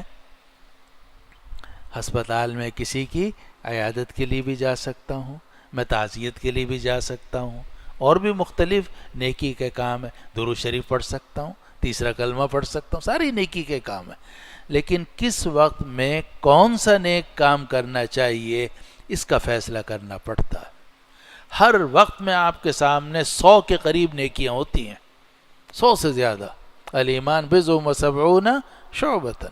ہسپتال میں کسی کی عیادت کے لیے بھی جا سکتا ہوں، میں تعزیت کے لیے بھی جا سکتا ہوں، اور بھی مختلف نیکی کے کام ہیں، درود شریف پڑھ سکتا ہوں، تیسرا کلمہ پڑھ سکتا ہوں، ساری نیکی کے کام ہیں۔ لیکن کس وقت میں کون سا نیک کام کرنا چاہیے اس کا فیصلہ کرنا پڑتا ہے۔ ہر وقت میں آپ کے سامنے 100 کے قریب نیکیاں ہوتی ہیں، 100 سے زیادہ۔ الایمان بضع وسبعون شعبۃ،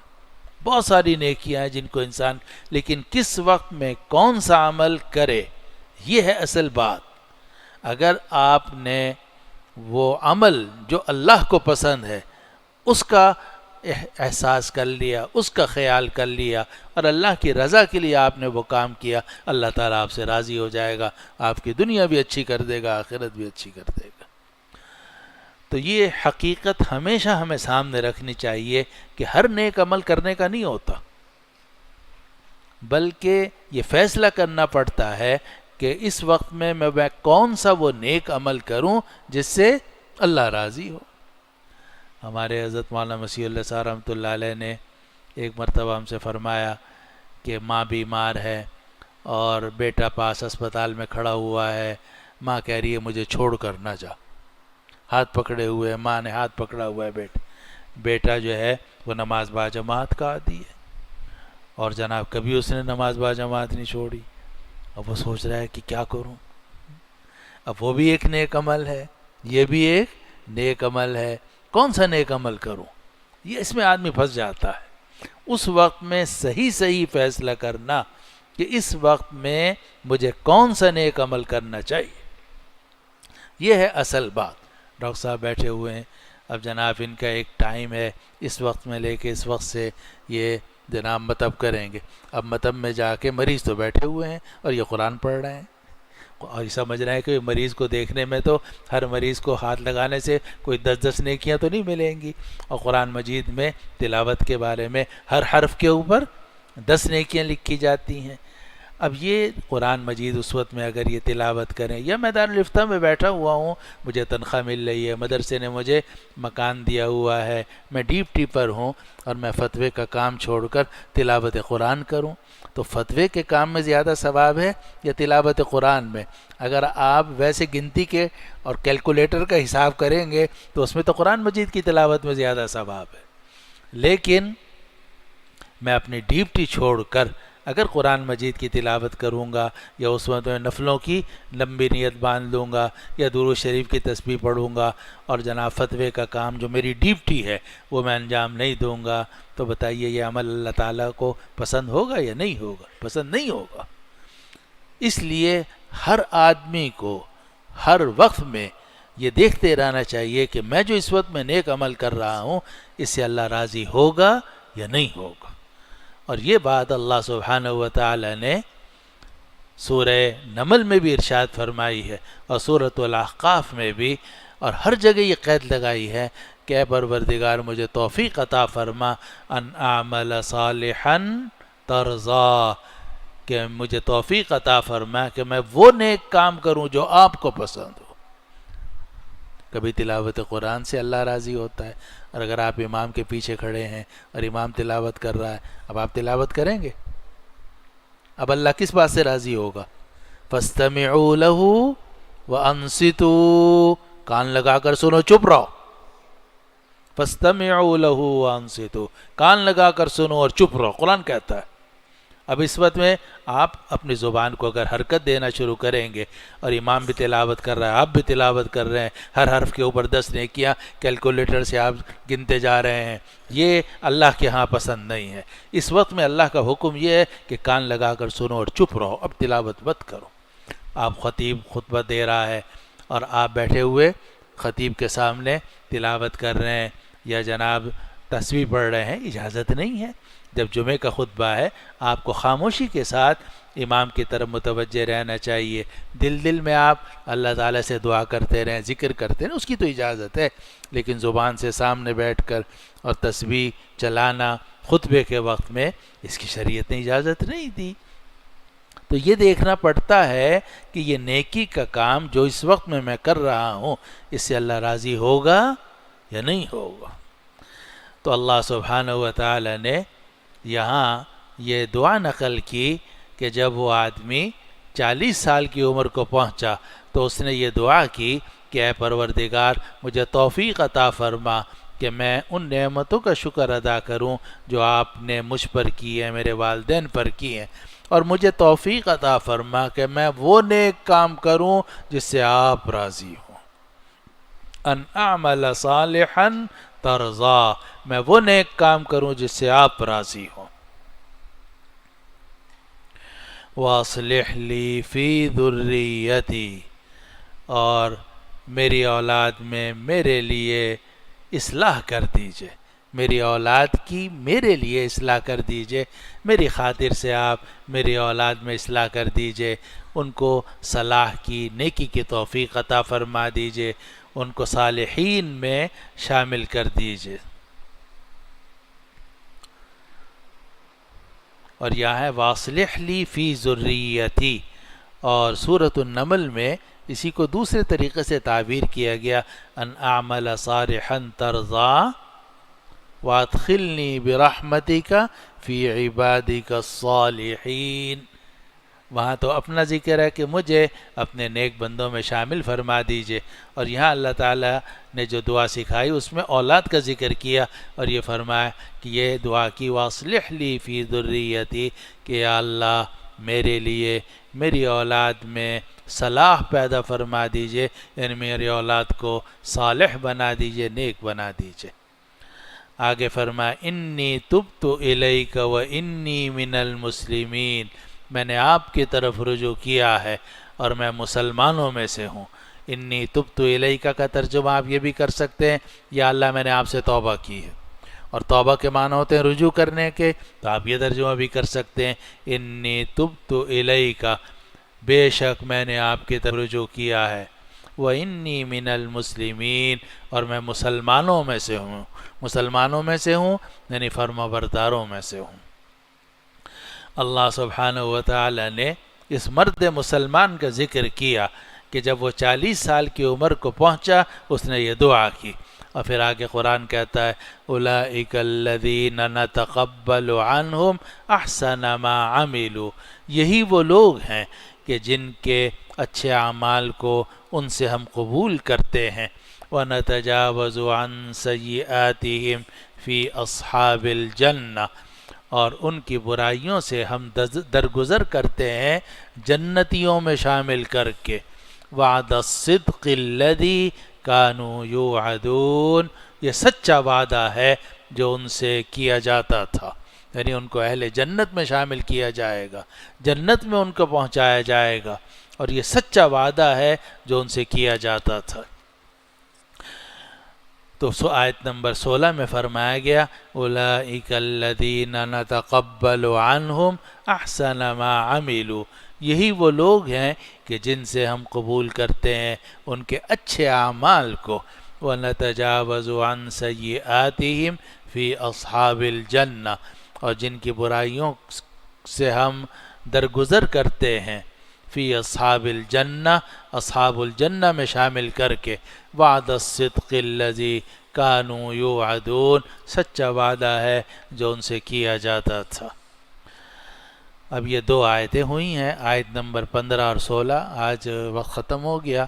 بہت ساری نیکیاں ہیں جن کو انسان، لیکن کس وقت میں کون سا عمل کرے یہ ہے اصل بات۔ اگر آپ نے وہ عمل جو اللہ کو پسند ہے اس کا احساس کر لیا، اس کا خیال کر لیا، اور اللہ کی رضا کے لیے آپ نے وہ کام کیا، اللہ تعالیٰ آپ سے راضی ہو جائے گا، آپ کی دنیا بھی اچھی کر دے گا، آخرت بھی اچھی کر دے گا۔ تو یہ حقیقت ہمیشہ ہمیں سامنے رکھنی چاہیے کہ ہر نیک عمل کرنے کا نہیں ہوتا، بلکہ یہ فیصلہ کرنا پڑتا ہے کہ اس وقت میں کون سا وہ نیک عمل کروں جس سے اللہ راضی ہو۔ ہمارے حضرت مولانا مسیح اللہ صاحب رحمۃ اللہ علیہ نے ایک مرتبہ ہم سے فرمایا کہ ماں بیمار ہے اور بیٹا پاس اسپتال میں کھڑا ہوا ہے، ماں کہہ رہی ہے مجھے چھوڑ کر نہ جا، ہاتھ پکڑے ہوئے، ماں نے ہاتھ پکڑا ہوا ہے، بیٹا جو ہے وہ نماز با جماعت کا عادی ہے، اور جناب کبھی اس نے نماز با جماعت نہیں چھوڑی، اب وہ سوچ رہا ہے کہ کیا کروں۔ اب وہ بھی ایک نیک عمل ہے، یہ بھی ایک نیک عمل ہے، کون سا نیک عمل کروں، یہ اس میں آدمی پھنس جاتا ہے۔ اس وقت میں صحیح فیصلہ کرنا کہ اس وقت میں مجھے کون سا نیک عمل کرنا چاہیے، یہ ہے اصل بات۔ ڈاکٹر صاحب بیٹھے ہوئے ہیں، اب جناب ان کا ایک ٹائم ہے، اس وقت میں لے کے اس وقت سے یہ جناب مطب کریں گے۔ اب مطب میں جا کے مریض تو بیٹھے ہوئے ہیں اور یہ قرآن پڑھ رہے ہیں، اور یہ سمجھ رہے ہیں کہ مریض کو دیکھنے میں تو ہر مریض کو ہاتھ لگانے سے کوئی 10 نیکیاں تو نہیں ملیں گی، اور قرآن مجید میں تلاوت کے بارے میں ہر حرف کے اوپر 10 نیکیاں لکھی جاتی ہیں۔ اب یہ قرآن مجید اس وقت میں اگر یہ تلاوت کریں، یا میں دارالفتہ میں بیٹھا ہوا ہوں، مجھے تنخواہ مل رہی ہے، مدرسے نے مجھے مکان دیا ہوا ہے، میں ڈیوٹی پر ہوں، اور میں فتوے کا کام چھوڑ کر تلاوت قرآن کروں، تو فتوے کے کام میں زیادہ ثواب ہے یا تلاوت قرآن میں؟ اگر آپ ویسے گنتی کے اور کیلکولیٹر کا حساب کریں گے تو اس میں تو قرآن مجید کی تلاوت میں زیادہ ثواب ہے، لیکن میں اپنی ڈیوٹی چھوڑ کر اگر قرآن مجید کی تلاوت کروں گا، یا اس وقت میں نفلوں کی لمبی نیت باندھ لوں گا، یا درود شریف کی تسبیح پڑھوں گا، اور جناب فتوے کا کام جو میری ڈیوٹی ہے وہ میں انجام نہیں دوں گا، تو بتائیے یہ عمل اللہ تعالیٰ کو پسند ہوگا یا نہیں ہوگا؟ پسند نہیں ہوگا۔ اس لیے ہر آدمی کو ہر وقت میں یہ دیکھتے رہنا چاہیے کہ میں جو اس وقت میں نیک عمل کر رہا ہوں، اس سے اللہ راضی ہوگا یا نہیں ہوگا۔ اور یہ بات اللہ سبحانہ و تعالی نے سورہ نمل میں بھی ارشاد فرمائی ہے، اور سورۃ الاحقاف میں بھی، اور ہر جگہ یہ قید لگائی ہے کہ اے پروردگار مجھے توفیق عطا فرما ان اعمل صالحا ترضا، کہ مجھے توفیق عطا فرما کہ میں وہ نیک کام کروں جو آپ کو پسند ہو۔ کبھی تلاوت قرآن سے اللہ راضی ہوتا ہے، اور اگر آپ امام کے پیچھے کھڑے ہیں اور امام تلاوت کر رہا ہے، اب آپ تلاوت کریں گے؟ اب اللہ کس بات سے راضی ہوگا؟ فَاسْتَمِعُوا لَهُ وَأَنصِتُوا، کان لگا کر سنو، چپ رہو۔ فَاسْتَمِعُوا لَهُ وَأَنصِتُوا، کان لگا کر سنو اور چپ رہو، قرآن کہتا ہے۔ اب اس وقت میں آپ اپنی زبان کو اگر حرکت دینا شروع کریں گے، اور امام بھی تلاوت کر رہا ہے، آپ بھی تلاوت کر رہے ہیں، ہر حرف کے اوپر 10 نیکیاں کیلکولیٹر سے آپ گنتے جا رہے ہیں، یہ اللہ کے ہاں پسند نہیں ہے۔ اس وقت میں اللہ کا حکم یہ ہے کہ کان لگا کر سنو اور چپ رہو، اب تلاوت مت کرو۔ آپ خطیب خطبہ دے رہا ہے اور آپ بیٹھے ہوئے خطیب کے سامنے تلاوت کر رہے ہیں یا جناب تسبیح پڑھ رہے ہیں، اجازت نہیں ہے۔ جب جمعے کا خطبہ ہے، آپ کو خاموشی کے ساتھ امام کی طرف متوجہ رہنا چاہیے، دل میں آپ اللہ تعالیٰ سے دعا کرتے رہیں، ذکر کرتے رہیں، اس کی تو اجازت ہے، لیکن زبان سے سامنے بیٹھ کر اور تسبیح چلانا خطبے کے وقت میں، اس کی شریعت نے اجازت نہیں دی۔ تو یہ دیکھنا پڑتا ہے کہ یہ نیکی کا کام جو اس وقت میں کر رہا ہوں، اس سے اللہ راضی ہوگا یا نہیں ہوگا۔ تو اللہ سبحانہ و تعالی نے یہاں یہ دعا نقل کی کہ جب وہ آدمی 40 سال کی عمر کو پہنچا تو اس نے یہ دعا کی کہ اے پروردگار مجھے توفیق عطا فرما کہ میں ان نعمتوں کا شکر ادا کروں جو آپ نے مجھ پر کی ہے، میرے والدین پر کی ہیں، اور مجھے توفیق عطا فرما کہ میں وہ نیک کام کروں جس سے آپ راضی ہوں۔ ان اعمل صالحا ترضا، میں وہ نیک کام کروں جس سے آپ راضی ہوں۔ واصلح لی فی ذریتی، اور میری اولاد میں میرے لیے اصلاح کر دیجئے، میری اولاد کی میرے لیے اصلاح کر دیجئے، میری خاطر سے آپ میری اولاد میں اصلاح کر دیجئے، ان کو صلاح کی، نیکی کی توفیق عطا فرما دیجئے، ان کو صالحین میں شامل کر دیجئے۔ اور یہاں ہے واصلح لی فی ذریتی، اور سورۃ النمل میں اسی کو دوسرے طریقے سے تعبیر کیا گیا، ان اعمل صالحا ترضا وادخلنی برحمتک فی عبادک الصالحین۔ وہاں تو اپنا ذکر ہے کہ مجھے اپنے نیک بندوں میں شامل فرما دیجئے، اور یہاں اللہ تعالیٰ نے جو دعا سکھائی اس میں اولاد کا ذکر کیا، اور یہ فرمایا کہ یہ دعا کی واصلح لی فی ذریتی، کہ یا اللہ میرے لیے میری اولاد میں صلاح پیدا فرما دیجئے، یعنی میری اولاد کو صالح بنا دیجئے، نیک بنا دیجئے۔ آگے فرمایا انی تبت الیک و انی من المسلمین، میں نے آپ کی طرف رجوع کیا ہے اور میں مسلمانوں میں سے ہوں۔ انی تبت الیک کا ترجمہ آپ یہ بھی کر سکتے ہیں، یا اللہ میں نے آپ سے توبہ کی ہے، اور توبہ کے معنی ہوتے ہیں رجوع کرنے کے، تو آپ یہ ترجمہ بھی کر سکتے ہیں انی تبت الیک، بے شک میں نے آپ کی طرف رجوع کیا ہے، وَإِنِّي مِنَ الْمُسْلِمِينَ، اور میں مسلمانوں میں سے ہوں، مسلمانوں میں سے ہوں یعنی فرما برداروں میں سے ہوں۔ اللہ سبحانہ و تعالی نے اس مرد مسلمان کا ذکر کیا کہ جب وہ 40 سال کی عمر کو پہنچا اس نے یہ دعا کی، اور پھر آگے قرآن کہتا ہے اولئک الذین نتقبل عنہم احسن ما عملوا، یہی وہ لوگ ہیں کہ جن کے اچھے اعمال کو ان سے ہم قبول کرتے ہیں، وَنَتَجَاوَزُ عَنْ سَيِّئَاتِهِمْ فِي أَصْحَابِ الْجَنَّةِ، اور ان کی برائیوں سے ہم درگزر کرتے ہیں جنتیوں میں شامل کر کے، وعد الصدق الذی کانوا یوعدون، یہ سچا وعدہ ہے جو ان سے کیا جاتا تھا، یعنی ان کو اہل جنت میں شامل کیا جائے گا، جنت میں ان کو پہنچایا جائے گا، اور یہ سچا وعدہ ہے جو ان سے کیا جاتا تھا۔ تو آیت نمبر 16 میں فرمایا گیا اولئک الذین نتقبل عنہم احسن ما عملوا، یہی وہ لوگ ہیں کہ جن سے ہم قبول کرتے ہیں ان کے اچھے اعمال کو، وَنَتَجَاوَزُ عَنْ سَيِّئَاتِهِمْ فِي أَصْحَابِ الْجَنَّةِ، اور جن کی برائیوں سے ہم درگزر کرتے ہیں فی اصحاب الجنہ، اصحاب الجنہ میں شامل کر کے، وعد الصدق الذی کانوا یوعدون، سچا وعدہ ہے جو ان سے کیا جاتا تھا۔ اب یہ دو آیتیں ہوئی ہیں، آیت نمبر 15 اور 16۔ آج وقت ختم ہو گیا،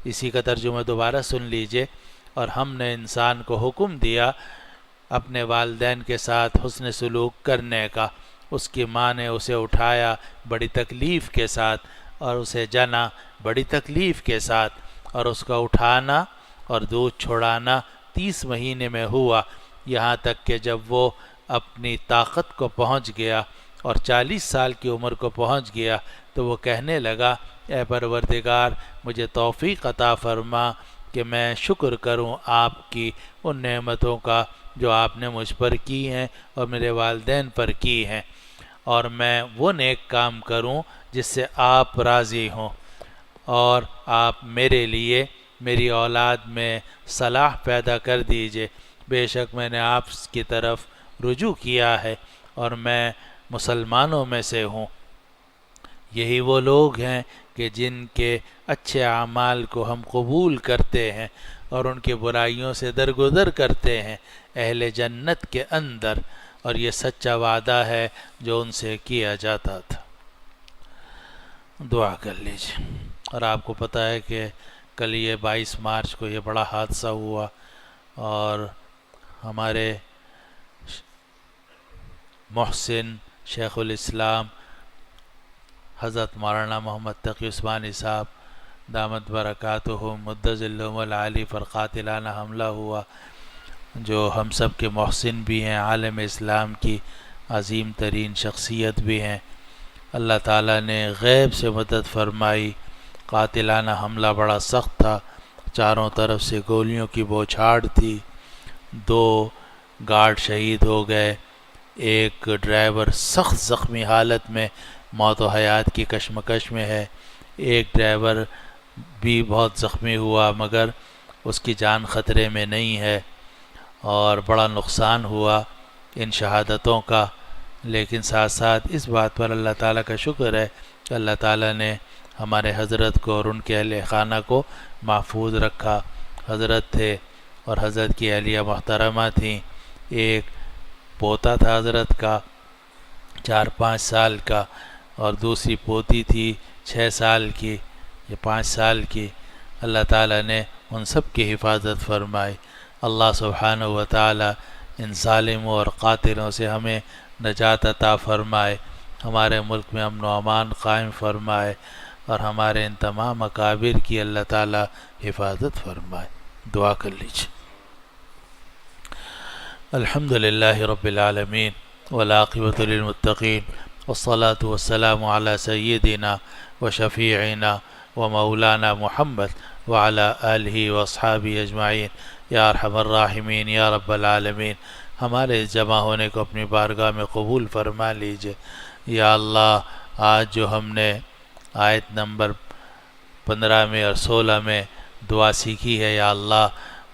اسی کا ترجمہ دوبارہ سن لیجئے۔ اور ہم نے انسان کو حکم دیا اپنے والدین کے ساتھ حسن سلوک کرنے کا، اس کی ماں نے اسے اٹھایا بڑی تکلیف کے ساتھ اور اسے جنا بڑی تکلیف کے ساتھ، اور اس کا اٹھانا اور دودھ چھڑانا 30 مہینے میں ہوا، یہاں تک کہ جب وہ اپنی طاقت کو پہنچ گیا اور 40 سال کی عمر کو پہنچ گیا تو وہ کہنے لگا اے پروردگار مجھے توفیق عطا فرما کہ میں شکر کروں آپ کی ان نعمتوں کا جو آپ نے مجھ پر کی ہیں اور میرے والدین پر کی ہیں، اور میں وہ نیک کام کروں جس سے آپ راضی ہوں، اور آپ میرے لیے میری اولاد میں صلاح پیدا کر دیجئے، بے شک میں نے آپ کی طرف رجوع کیا ہے اور میں مسلمانوں میں سے ہوں۔ یہی وہ لوگ ہیں کہ جن کے اچھے اعمال کو ہم قبول کرتے ہیں اور ان کی برائیوں سے درگزر کرتے ہیں اہل جنت کے اندر، اور یہ سچا وعدہ ہے جو ان سے کیا جاتا تھا۔ دعا کر لیجیے۔ اور آپ کو پتہ ہے کہ کل یہ 22 مارچ کو یہ بڑا حادثہ ہوا، اور ہمارے محسن شیخ الاسلام حضرت مولانا محمد تقی عثمانی صاحب دامت برکاتہم مدظلہم العالی پر قاتلانہ حملہ ہوا، جو ہم سب کے محسن بھی ہیں، عالم اسلام کی عظیم ترین شخصیت بھی ہیں۔ اللہ تعالیٰ نے غیب سے مدد فرمائی، قاتلانہ حملہ بڑا سخت تھا، چاروں طرف سے گولیوں کی بوچھاڑ تھی، 2 گارڈ شہید ہو گئے، ایک ڈرائیور سخت زخمی حالت میں موت و حیات کی کشمکش میں ہے، ایک ڈرائیور بھی بہت زخمی ہوا مگر اس کی جان خطرے میں نہیں ہے، اور بڑا نقصان ہوا ان شہادتوں کا۔ لیکن ساتھ ساتھ اس بات پر اللہ تعالیٰ کا شکر ہے کہ اللہ تعالیٰ نے ہمارے حضرت کو اور ان کے اہل خانہ کو محفوظ رکھا۔ حضرت تھے اور حضرت کی اہلیہ محترمہ تھیں، ایک پوتا تھا حضرت کا 4-5 سال کا، اور دوسری پوتی تھی 6 سال کی یا 5 سال کی۔ اللہ تعالیٰ نے ان سب کی حفاظت فرمائی۔ اللہ سبحانہ و تعالیٰ ان ظالموں اور قاتلوں سے ہمیں نجات عطا فرمائے، ہمارے ملک میں امن و امان قائم فرمائے، اور ہمارے ان تمام اکابر کی اللہ تعالیٰ حفاظت فرمائے۔ دعا کر لیجیے۔ الحمد للہ رب العالمین والعاقبۃ للمتقین والصلاة والسلام علی سیدنا و شفیعنا و مولانا محمد وعلی آلہ واصحابہ اجمعین یا ارحم الراحمین یا رب العالمین۔ ہمارے اس جمع ہونے کو اپنی بارگاہ میں قبول فرما لیجئے۔ یا اللہ، آج جو ہم نے آیت نمبر 15 میں اور 16 میں دعا سیکھی ہے، یا اللہ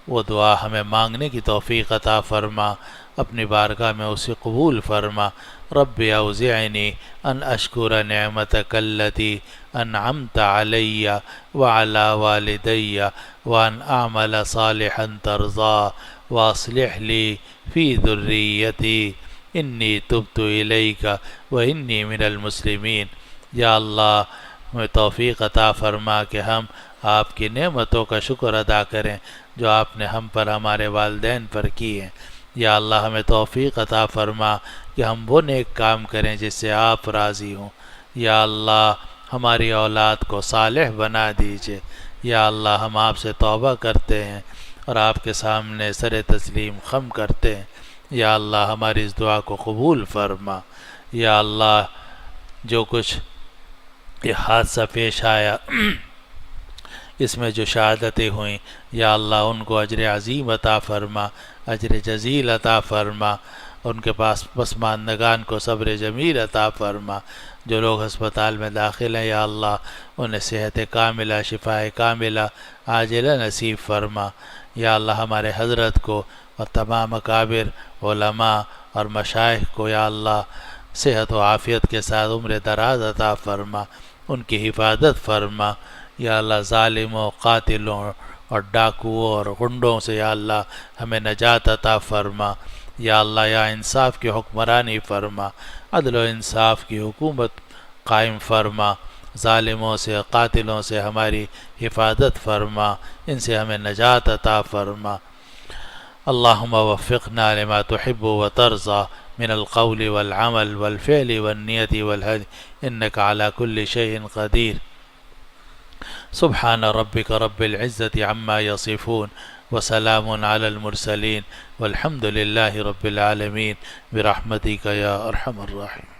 وہ دعا ہمیں مانگنے کی توفیق عطا فرما، اپنی بارگاہ میں اسے قبول فرما۔ رب اوزعنی ان اشکر نعمتک التی انعمت علی وعلی والدی وان اعمل صالحا ترضاه واصلح لی فی ذریتی انی تبت الیک وانی من المسلمین۔ یا اللہ ہمیں توفیق عطا فرما کہ ہم آپ کی نعمتوں کا شکر ادا کریں جو آپ نے ہم پر، ہمارے والدین پر کی ہیں۔ یا اللہ ہمیں توفیق عطا فرما کہ ہم وہ نیک کام کریں جس سے آپ راضی ہوں۔ یا اللہ ہماری اولاد کو صالح بنا دیجئے۔ یا اللہ ہم آپ سے توبہ کرتے ہیں اور آپ کے سامنے سر تسلیم خم کرتے ہیں۔ یا اللہ ہماری اس دعا کو قبول فرما۔ یا اللہ جو کچھ یہ حادثہ پیش آیا اس میں جو شہادتیں ہوئیں، یا اللہ ان کو اجر عظیم عطا فرما، اجر جزیل عطا فرما، ان کے پاس پسماندگان کو صبر جمیل عطا فرما۔ جو لوگ ہسپتال میں داخل ہیں یا اللہ انہیں صحت کاملہ، شفاء کاملہ عاجلہ نصیب فرما۔ یا اللہ ہمارے حضرت کو اور تمام اکابر علماء اور مشائخ کو یا اللہ صحت و عافیت کے ساتھ عمر دراز عطا فرما، ان کی حفاظت فرما۔ یا اللہ ظالموں، قاتلوں اور ڈاکوؤں اور غنڈوں سے یا اللہ ہمیں نجات عطا فرما۔ یا اللہ یا انصاف کی حکمرانی فرما، عدل و انصاف کی حکومت قائم فرما، ظالموں سے، قاتلوں سے ہماری حفاظت فرما، ان سے ہمیں نجات عطا فرما۔ اللہم وفقنا لما تحب وترضى من القول والعمل والفعل والنیت والهدی انک على كل شيء قدیر۔ سبحان ربک رب العزة عما یصفون وسلام على المرسلین والحمد للہ رب العالمین برحمتک یا ارحم الراحمین۔